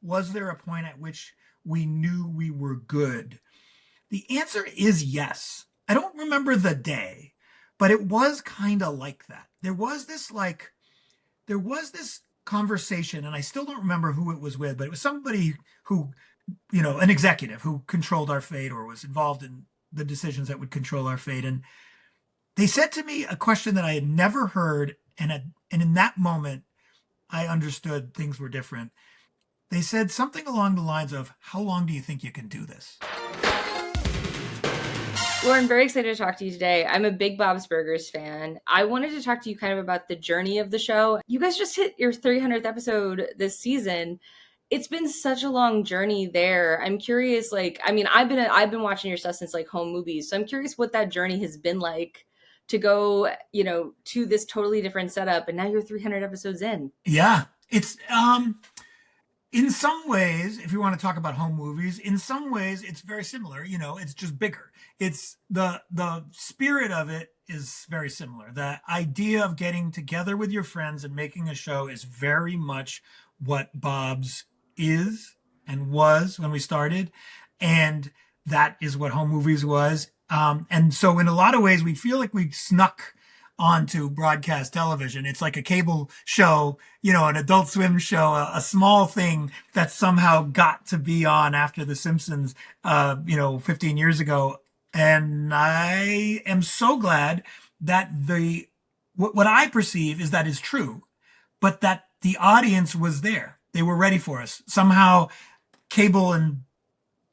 was there a point at which we knew we were good? The answer is yes. I don't remember the day, but it was kind of like that. There was this conversation, and I still don't remember who it was with, but it was somebody who, an executive who controlled our fate or was involved in the decisions that would control our fate. And they said to me a question that I had never heard. And in that moment, I understood things were different. They said something along the lines of, how long do you think you can do this? Loren, very excited to talk to you today. I'm a big Bob's Burgers fan. I wanted to talk to you kind of about the journey of the show. You guys just hit your 300th episode this season. It's been such a long journey there. I'm curious, I've been watching your stuff since like home movies. So I'm curious what that journey has been like to go, to this totally different setup. And now you're 300 episodes in. Yeah, it's in some ways, if you want to talk about home movies, in some ways it's very similar. It's just bigger. It's the spirit of it is very similar. The idea of getting together with your friends and making a show is very much what Bob's is and was when we started, and that is what home movies was. And so in a lot of ways, we feel like we snuck onto broadcast television. It's like a cable show, an Adult Swim show, a small thing that somehow got to be on after The Simpsons, 15 years ago. And I am so glad that what I perceive is that is true, but that the audience was there. They were ready for us. Somehow cable and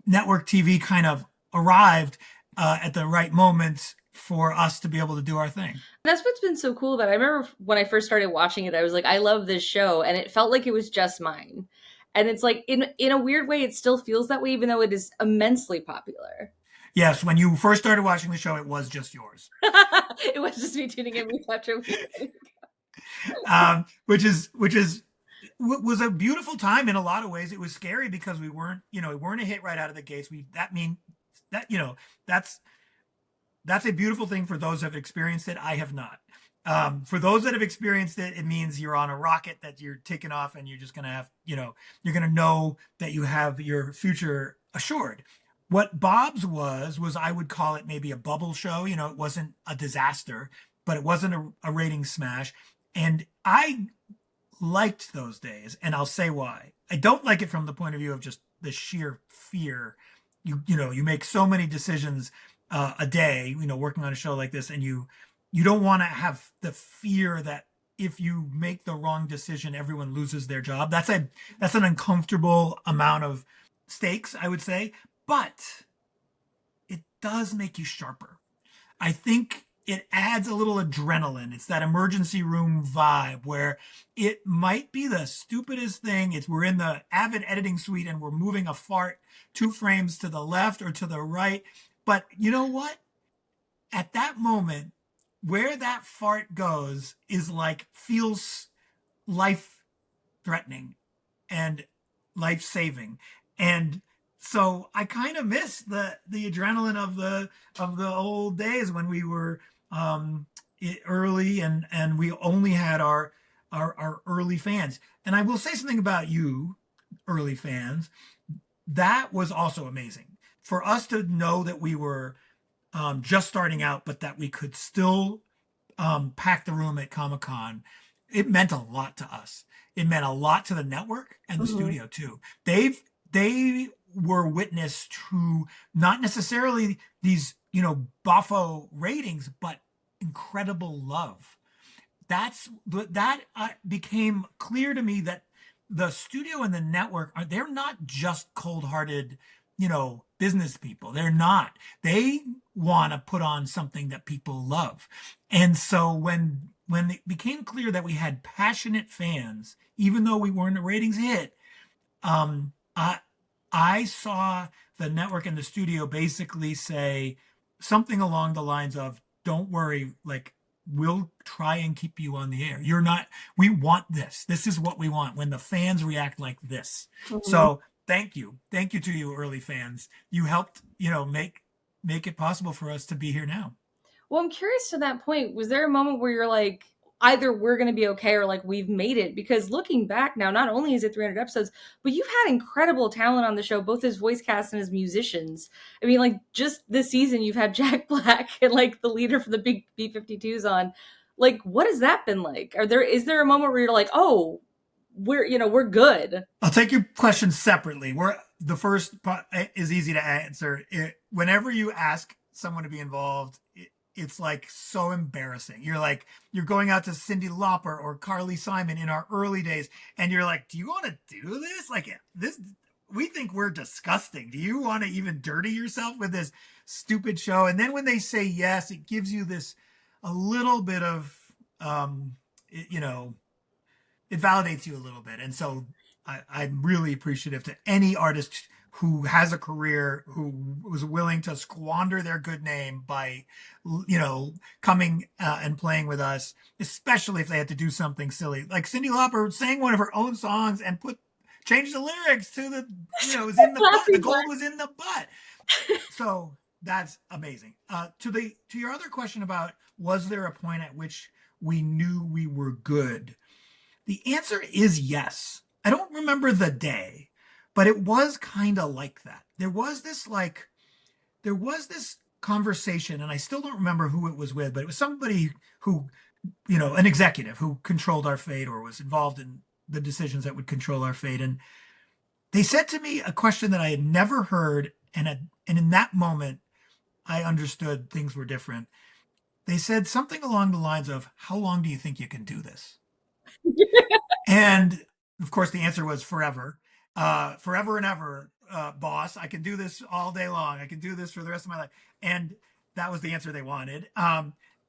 network TV kind of arrived at the right moment for us to be able to do our thing. That's what's been so cool about it. I remember when I first started watching it, I was like, I love this show. And it felt like it was just mine. And it's like, in a weird way, it still feels that way, even though it is immensely popular. Yes, when you first started watching the show, it was just yours. It was just me tuning in week after week. Which was a beautiful time in a lot of ways. It was scary because we weren't a hit right out of the gates. That's a beautiful thing for those that have experienced it. I have not. For those that have experienced it, it means you're on a rocket that you're taking off and you're just going to have, you're going to know that you have your future assured. What Bob's was I would call it maybe a bubble show. It wasn't a disaster, but it wasn't a rating smash. And I liked those days, and I'll say why. I don't like it from the point of view of just the sheer fear. You make so many decisions a day, working on a show like this, and you don't want to have the fear that if you make the wrong decision, everyone loses their job. That's an uncomfortable amount of stakes, I would say, but it does make you sharper. I think it adds a little adrenaline. It's that emergency room vibe where it might be the stupidest thing. We're in the Avid editing suite and we're moving a fart 2 frames to the left or to the right. But you know what? At that moment, where that fart goes feels life-threatening and life-saving. And so I kind of miss the adrenaline of the old days when we were early and we only had our early fans. And I will say something about you, early fans. That was also amazing. For us to know that we were just starting out, but that we could still pack the room at Comic-Con, it meant a lot to us. It meant a lot to the network and the studio too. They were witness to not necessarily these, boffo ratings, but incredible love. That became clear to me that the studio and the network they're not just cold-hearted, business people. They're not. They want to put on something that people love. And so when it became clear that we had passionate fans, even though we weren't a ratings hit, I saw the network and the studio basically say something along the lines of, don't worry, we'll try and keep you on the air. We want this. This is what we want when the fans react like this. Mm-hmm. So thank you. Thank you to you early fans. You helped, make it possible for us to be here now. Well, I'm curious to that point. Was there a moment where you're like, either we're going to be okay or like we've made it. Because looking back now, not only is it 300 episodes, but you've had incredible talent on the show, both as voice cast and as musicians. I mean, like just this season, you've had Jack Black and like the leader for the big B-52s on. Like, what has that been like? Is there a moment where you're like, oh, we're good? I'll take your questions separately. The first part is easy to answer. Whenever you ask someone to be involved, it's like so embarrassing. You're going out to Cyndi Lauper or Carly Simon in our early days, and you're like, do you want to do this? Like this, we think we're disgusting. Do you want to even dirty yourself with this stupid show? And then when they say yes, it gives you this a little bit of, you know, it validates you a little bit. And so I'm really appreciative to any artist who has a career, who was willing to squander their good name by, coming and playing with us, especially if they had to do something silly. Like Cyndi Lauper sang one of her own songs and changed the lyrics to it was in the butt. The gold was in the butt. So that's amazing. To your other question about, was there a point at which we knew we were good? The answer is yes. I don't remember the day, but it was kind of like that. There was this conversation, and I still don't remember who it was with, but it was somebody who, an executive who controlled our fate or was involved in the decisions that would control our fate. And they said to me a question that I had never heard. And in that moment, I understood things were different. They said something along the lines of, how long do you think you can do this? And of course, the answer was forever, forever and ever, boss. I can do this all day long. I can do this for the rest of my life. And that was the answer they wanted.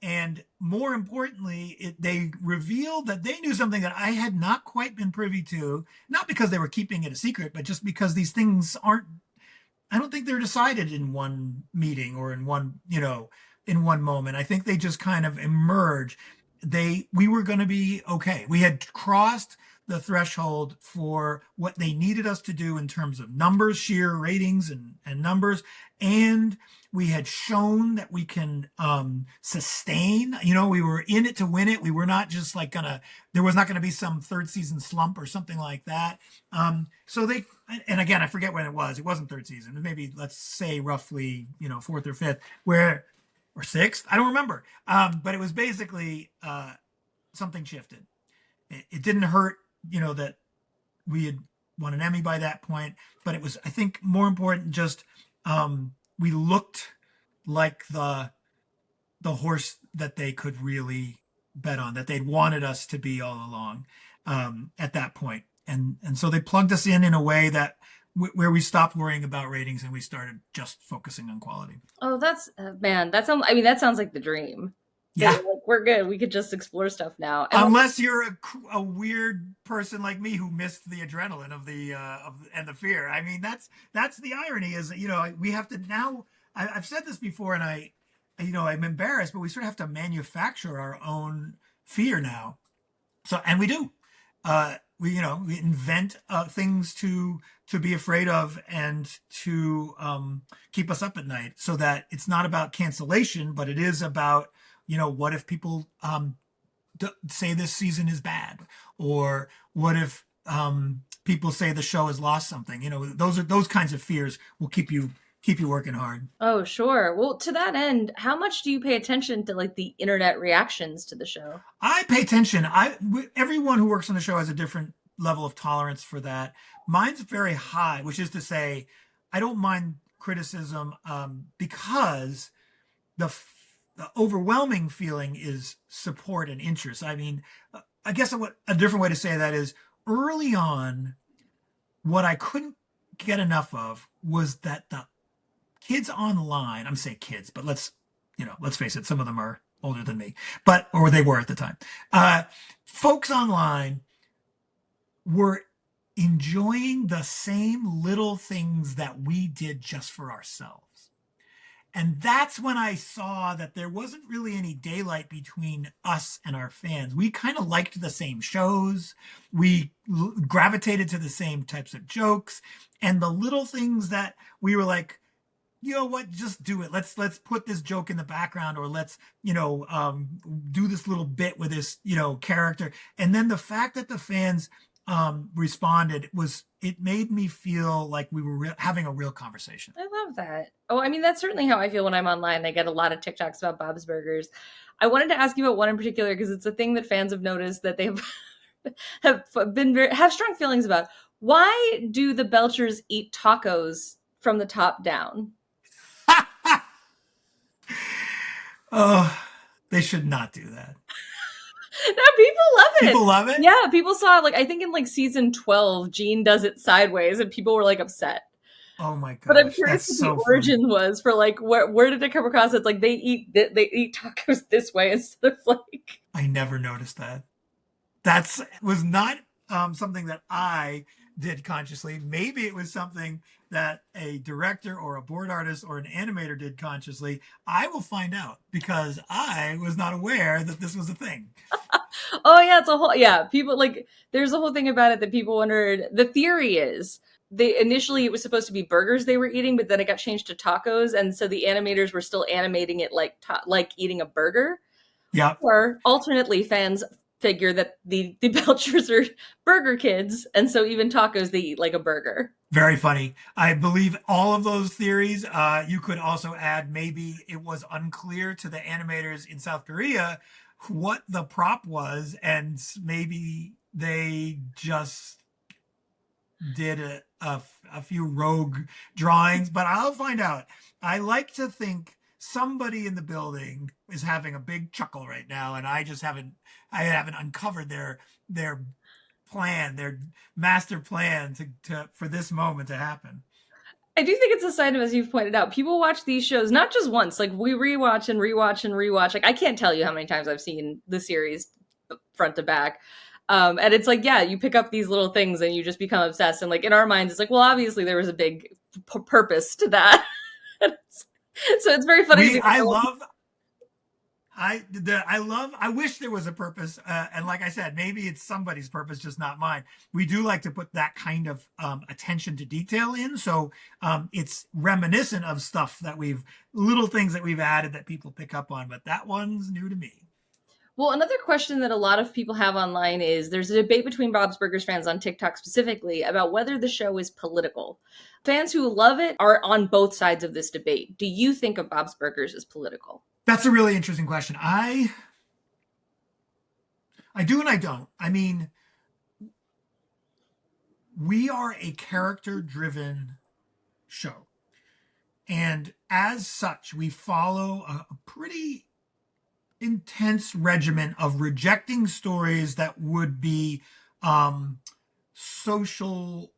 And more importantly, they revealed that they knew something that I had not quite been privy to, not because they were keeping it a secret, but just because these things I don't think they're decided in one meeting or in one moment. I think they just kind of emerge. We were going to be okay. We had crossed the threshold for what they needed us to do in terms of numbers, sheer ratings and numbers. And we had shown that we can sustain, we were in it to win it. We were not just like there was not going to be some third season slump or something like that. And again, I forget when it was. It wasn't third season. Maybe let's say roughly, fourth or fifth, or sixth. I don't remember. But it was basically something shifted. It didn't hurt, that we had won an Emmy by that point, but it was, I think, more important just we looked like the horse that they could really bet on, that they'd wanted us to be all along at that point. And so they plugged us in a way that where we stopped worrying about ratings and we started just focusing on quality. Oh, that's man. That sounds like the dream. Yeah, like, we're good. We could just explore stuff now. Unless you're a weird person like me who missed the adrenaline of and the fear. I mean, that's the irony is, we have to now. I've said this before, and I'm embarrassed, but we sort of have to manufacture our own fear now. So, and we do. We invent things to be afraid of and to keep us up at night, so that it's not about cancellation, but it is about, what if people say this season is bad, or what if people say the show has lost something? Those kinds of fears will keep you working hard. Oh, sure. Well, to that end, how much do you pay attention to like the internet reactions to the show? I pay attention. Everyone who works on the show has a different level of tolerance for that. Mine's very high, which is to say, I don't mind criticism because the overwhelming feeling is support and interest. I mean, I guess a different way to say that is, early on, what I couldn't get enough of was that the kids online, I'm saying kids, but let's face it, some of them are older than me, or they were at the time. Folks online were enjoying the same little things that we did just for ourselves. And that's when I saw that there wasn't really any daylight between us and our fans. We kind of liked the same shows. We gravitated to the same types of jokes. And the little things that we were like, you know what, just do it. Let's put this joke in the background, or let's, do this little bit with this, character. And then the fact that the fans responded it made me feel like we were having a real conversation. I love that. Oh, I mean, that's certainly how I feel when I'm online. I get a lot of TikToks about Bob's Burgers. I wanted to ask you about one in particular because it's a thing that fans have noticed that they have strong feelings about. Why do the Belchers eat tacos from the top down? Oh, they should not do that. No, people love it. People love it. Yeah, people saw it, like, I think in like season 12, Gene does it sideways and people were like upset. Oh my But I'm gosh, curious that's what the so funny. origin was for, like, where did it come across? It's like they eat tacos this way instead of like. I never noticed that. That's was not something that I did consciously. Maybe it was something that a director or a board artist or an animator did consciously. I will find out because I was not aware that this was a thing. Oh yeah, it's a whole, yeah. People, like, there's a whole thing about it that people wondered. The theory is they initially, it was supposed to be burgers they were eating, but then it got changed to tacos, and so the animators were still animating it like like eating a burger. Yep. Or alternately, fans figure that the Belchers are burger kids, and so even tacos they eat like a burger. Very funny. I believe all of those theories. You could also add maybe it was unclear to the animators in South Korea what the prop was, and maybe they just did a few rogue drawings, but I'll find out. I like to think somebody in the building is having a big chuckle right now, and I haven't uncovered their plan, their master plan to for this moment to happen. I do think it's a sign of, as you've pointed out, people watch these shows not just once. Like, we rewatch and rewatch and rewatch. Like, I can't tell you how many times I've seen the series front to back. And it's like, yeah, you pick up these little things and you just become obsessed. And like in our minds, it's like, well, obviously there was a big purpose to that. So it's very funny to We me. I love I wish there was a purpose, and like I said, maybe it's somebody's purpose, just not mine. We do like to put that kind of attention to detail in, so it's reminiscent of stuff that little things that we've added that people pick up on, but that one's new to me. Well, another question that a lot of people have online is there's a debate between Bob's Burgers fans on TikTok specifically about whether the show is political. Fans who love it are on both sides of this debate. Do you think of Bob's Burgers as political? That's a really interesting question. I do and I don't. I mean, we are a character driven show, and as such, we follow a pretty intense regimen of rejecting stories that would be social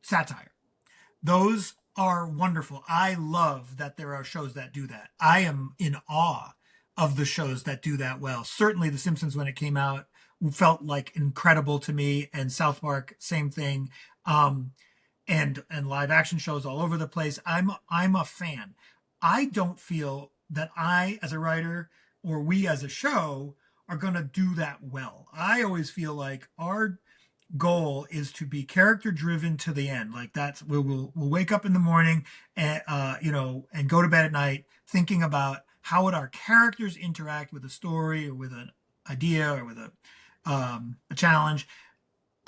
satire. Those are wonderful. I love that there are shows that do that. I am in awe of the shows that do that well. Certainly, The Simpsons, when it came out, felt like incredible to me, and South Park, same thing. And live action shows all over the place. I'm a fan. I don't feel that I, as a writer, or we as a show, are going to do that well. I always feel like our goal is to be character driven to the end. Like that's we'll wake up in the morning and and go to bed at night thinking about how would our characters interact with a story or with an idea or with a challenge.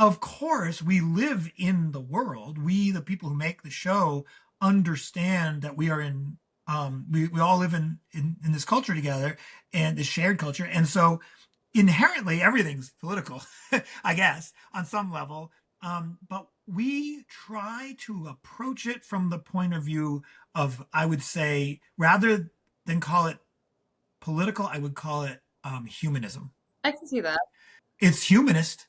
Of course, we live in the world. We, the people who make the show, understand that we are in we all live in this culture together, and this shared culture. And so inherently everything's political, I guess, on some level. But we try to approach it from the point of view of, I would say, rather than call it political, I would call it humanism. I can see that. It's humanist.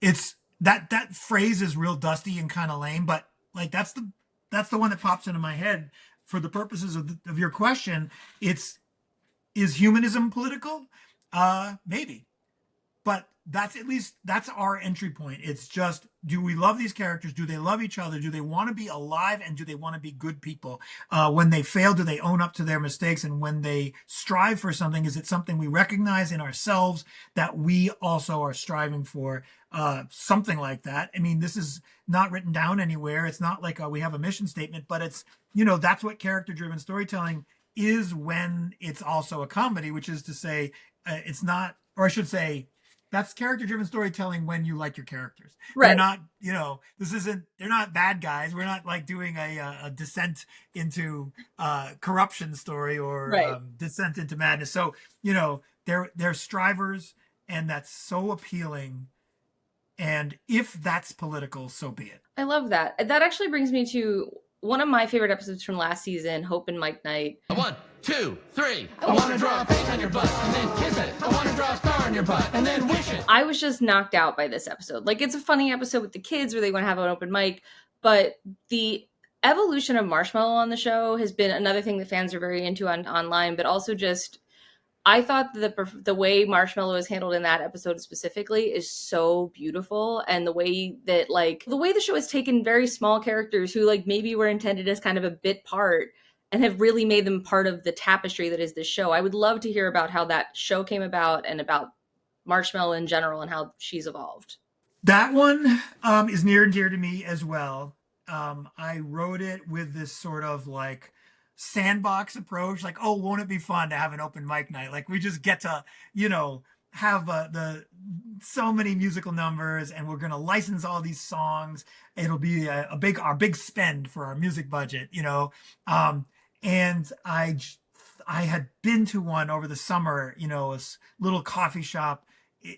It's that phrase is real dusty and kind of lame, but like that's the one that pops into my head for the purposes of your question. Is humanism political? Maybe, but that's our entry point. It's just, do we love these characters? Do they love each other? Do they want to be alive? And do they want to be good people? When they fail, do they own up to their mistakes? And when they strive for something, is it something we recognize in ourselves that we also are striving for? something like that. I mean, this is not written down anywhere. It's not like we have a mission statement, but it's, that's what character driven storytelling is when it's also a comedy, which is to say, it's not, or I should say, that's character driven storytelling when you like your characters. They're Right. not, they're not bad guys. We're not like doing a descent into corruption story or Right. descent into madness. So, they're strivers, and that's so appealing. And if that's political, so be it. I love that. That actually brings me to one of my favorite episodes from last season, Hope and Mike Night. 1, 2, 3. I want to draw a face on your butt and then kiss it. I want to draw a star on your butt and then wish it. I was just knocked out by this episode. Like, it's a funny episode with the kids where they want to have an open mic, but the evolution of Marshmallow on the show has been another thing that fans are very into online, but also just I thought the way Marshmallow is handled in that episode specifically is so beautiful, and the way that the way the show has taken very small characters who maybe were intended as kind of a bit part and have really made them part of the tapestry that is this show. I would love to hear about how that show came about and about Marshmallow in general and how she's evolved. That one is near and dear to me as well. I wrote it with this sort of sandbox approach, oh, won't it be fun to have an open mic night? We just get to have the so many musical numbers, and we're going to license all these songs. It'll be our big spend for our music budget, and I had been to one over the summer, a little coffee shop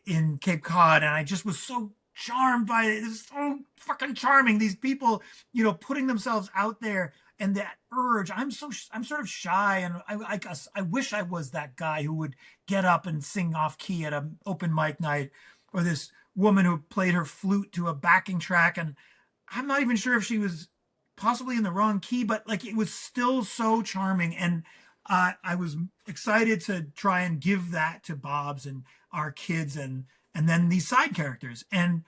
in Cape Cod, and I just was so charmed by it. It's so fucking charming, these people putting themselves out there, and that urge. I'm sort of shy, and I wish I was that guy who would get up and sing off key at an open mic night, or this woman who played her flute to a backing track, and I'm not even sure if she was possibly in the wrong key, but it was still so charming. And I was excited to try and give that to Bob's and our kids, and then these side characters. And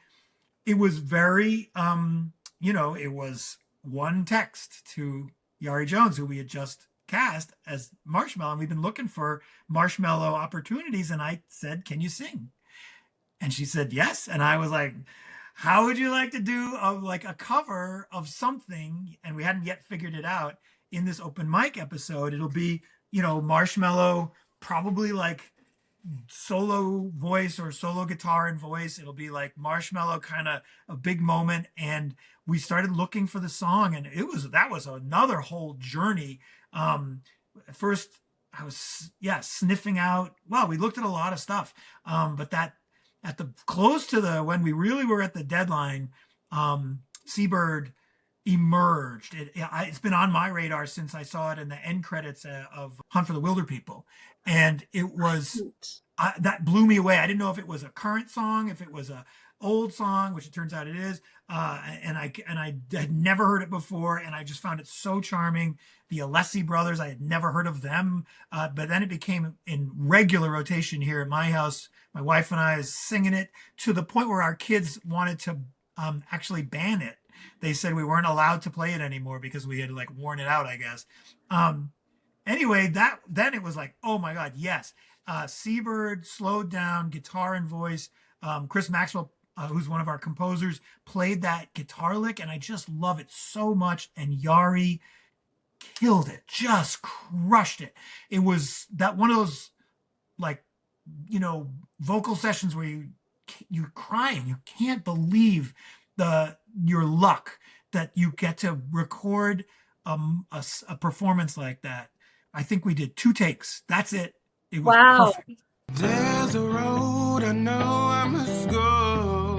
it was very it was one text to Yari Jones, who we had just cast as Marshmallow, and we've been looking for Marshmallow opportunities, and I said, can you sing? And she said yes. And I was like, how would you like to do a cover of something? And we hadn't yet figured it out. In this open mic episode, it'll be Marshmallow, probably solo voice or solo guitar and voice. It'll be Marshmallow, kind of a big moment. And we started looking for the song, and that was another whole journey. At first I was sniffing out. Well, we looked at a lot of stuff, but that at the close to when we really were at the deadline, Seabird emerged. It's been on my radar since I saw it in the end credits of Hunt for the Wilder People, and it was that blew me away. I didn't know if it was a current song, if it was a old song, which it turns out it is, and I had never heard it before, and I just found it so charming. The Alessi brothers, I had never heard of them, but then it became in regular rotation here at my house. My wife and I is singing it to the point where our kids wanted to actually ban it. They said we weren't allowed to play it anymore because we had worn it out, I guess. Anyway, then it was oh my God, yes. Seabird slowed down, guitar and voice. Chris Maxwell, who's one of our composers, played that guitar lick, and I just love it so much. And Yari killed it, just crushed it. It was that one of those vocal sessions where you're crying. You can't believe your luck that you get to record a performance like that. I think we did 2 takes. That's it. It was perfect. There's a road I know I must go,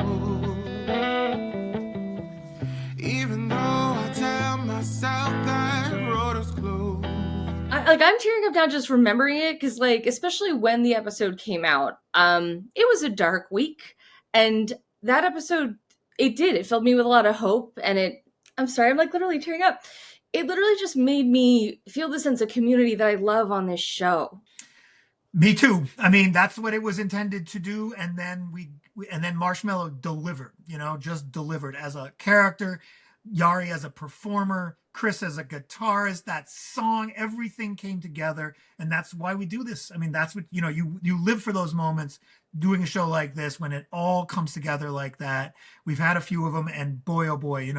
even though I tell myself that road is closed. I'm tearing up now just remembering it, because especially when the episode came out, it was a dark week, and that episode, it filled me with a lot of hope, and I'm sorry, I'm literally tearing up. It literally just made me feel the sense of community that I love on this show. Me too. I mean, that's what it was intended to do, and then and then Marshmallow delivered. Just delivered as a character, Yari as a performer, Chris as a guitarist. That song, everything came together, and that's why we do this. I mean, that's what you live for those moments. doing a show like this when it all comes together like that. We've had a few of them, and boy, oh boy,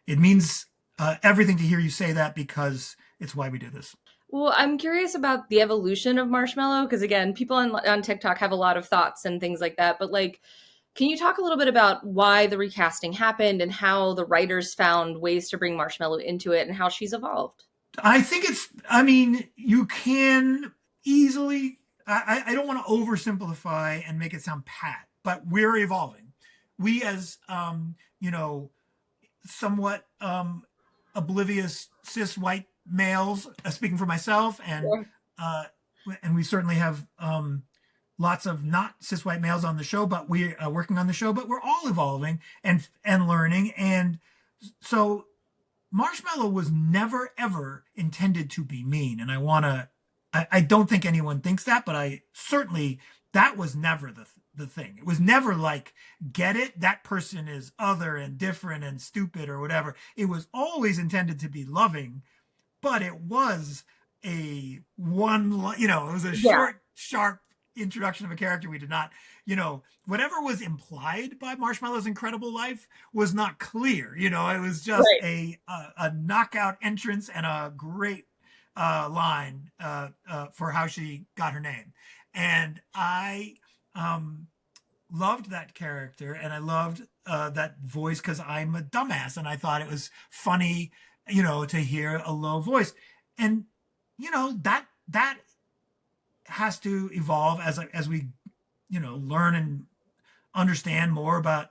it means everything to hear you say that, because it's why we do this. Well, I'm curious about the evolution of Marshmallow because, again, people on TikTok have a lot of thoughts and things like that. But, like, can you talk a little bit about why the recasting happened and how the writers found ways to bring Marshmallow into it and how she's evolved? I think I mean, you can easily, I don't want to oversimplify and make it sound pat, but we're evolving. We, as, somewhat oblivious cis white males, speaking for myself, and we certainly have lots of not cis white males on the show, but we are working on the show, but we're all evolving and learning. And so Marshmallow was never ever intended to be mean, and I don't think anyone thinks that, but I certainly, that was never the thing. It was never like, get it, that person is other and different and stupid or whatever. It was always intended to be loving, but it was it was a short, sharp introduction of a character. We did not, whatever was implied by Marshmallow's incredible life was not clear. It was just a knockout entrance and a great line for how she got her name. And I loved that character, and I loved that voice because I'm a dumbass, and I thought it was funny, to hear a low voice. And that has to evolve as we learn and understand more about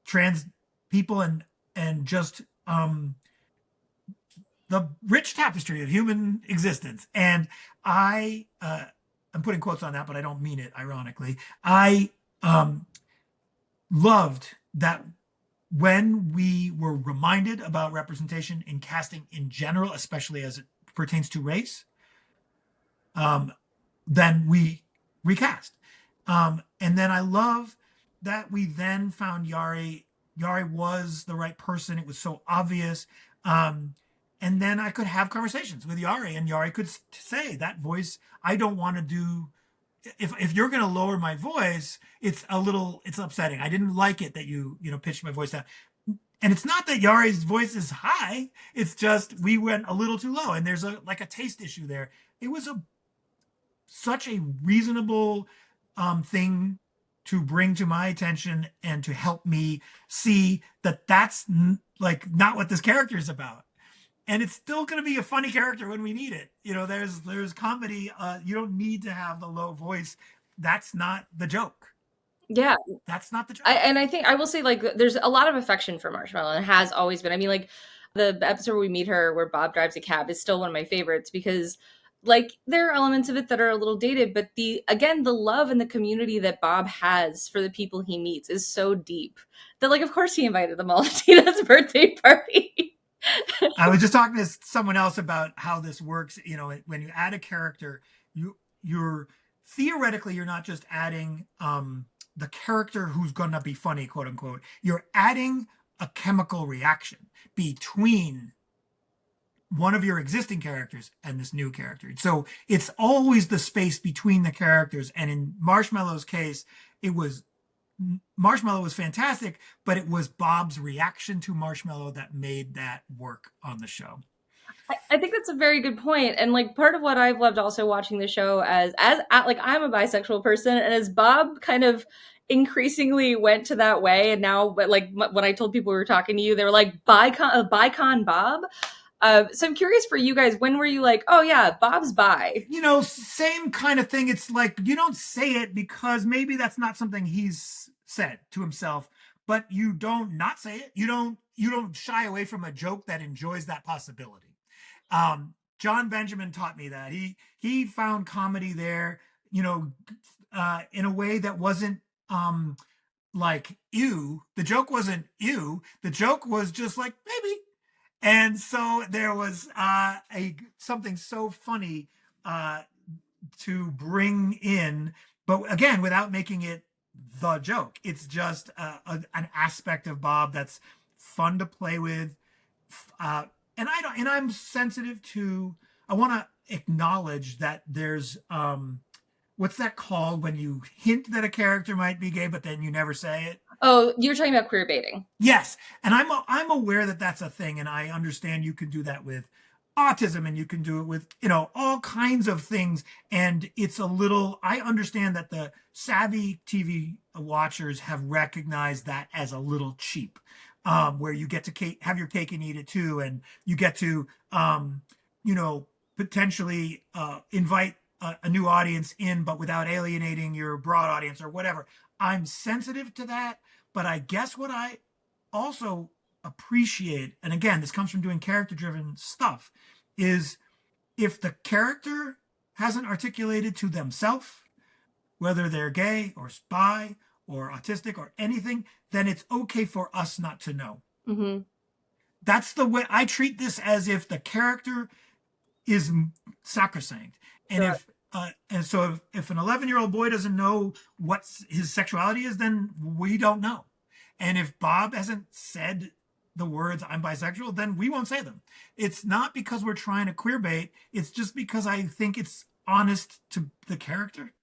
trans people and just the rich tapestry of human existence. And I'm putting quotes on that, but I don't mean it ironically. I loved that when we were reminded about representation in casting in general, especially as it pertains to race, then we recast. And then I love that we then found Yari. Yari was the right person. It was so obvious. And then I could have conversations with Yari, and Yari could say, that voice, I don't want to do. If you're going to lower my voice, it's upsetting. I didn't like it that you pitched my voice down. And it's not that Yari's voice is high. It's just, we went a little too low, and there's a taste issue there. It was such a reasonable thing to bring to my attention and to help me see that that's not what this character is about. And it's still going to be a funny character when we need it. There's comedy. You don't need to have the low voice. That's not the joke. Yeah. That's not the joke. And I think I will say, there's a lot of affection for Marshmallow, and it has always been. I mean, the episode where we meet her, where Bob drives a cab, is still one of my favorites because, there are elements of it that are a little dated, but the love and the community that Bob has for the people he meets is so deep that, of course he invited them all to Tina's birthday party. I was just talking to someone else about how this works. When you add a character, you're theoretically, you're not just adding the character who's going to be funny, quote unquote. You're adding a chemical reaction between one of your existing characters and this new character. So it's always the space between the characters. And in Marshmallow's case, Marshmallow was fantastic, but it was Bob's reaction to Marshmallow that made that work on the show. I think that's a very good point. And part of what I've loved also watching the show as I'm a bisexual person, and as Bob kind of increasingly went to that way, and now when I told people we were talking to you, they were like, Bicon Bob. So I'm curious for you guys, when were you like, oh yeah, Bob's bi? Same kind of thing. It's like, you don't say it because maybe that's not something he's said to himself, but you don't not say it. You don't shy away from a joke that enjoys that possibility. John Benjamin taught me that. He found comedy there, in a way that wasn't ew. The joke wasn't ew. The joke was just like, maybe. And so there was something so funny to bring in, but again, without making it the joke. It's just an aspect of Bob that's fun to play with. And I'm sensitive to. I want to acknowledge that there's what's that called when you hint that a character might be gay, but then you never say it? Oh, you're talking about queer baiting. Yes, and I'm aware that that's a thing, and I understand you can do that with autism, and you can do it with all kinds of things. And it's a little. I understand that the savvy TV watchers have recognized that as a little cheap, where you get to have your cake and eat it too, and you get to potentially invite a new audience in, but without alienating your broad audience or whatever. I'm sensitive to that, but I guess what I also appreciate, and again, this comes from doing character-driven stuff, is if the character hasn't articulated to themselves whether they're gay or bi or autistic or anything, then it's okay for us not to know. Mm-hmm. That's the way I treat this, as if the character is sacrosanct. And Sure. if an 11-year-old boy doesn't know what his sexuality is, then we don't know. And if Bob hasn't said the words "I'm bisexual," then we won't say them. It's not because we're trying to queerbait. It's just because I think it's honest to the character.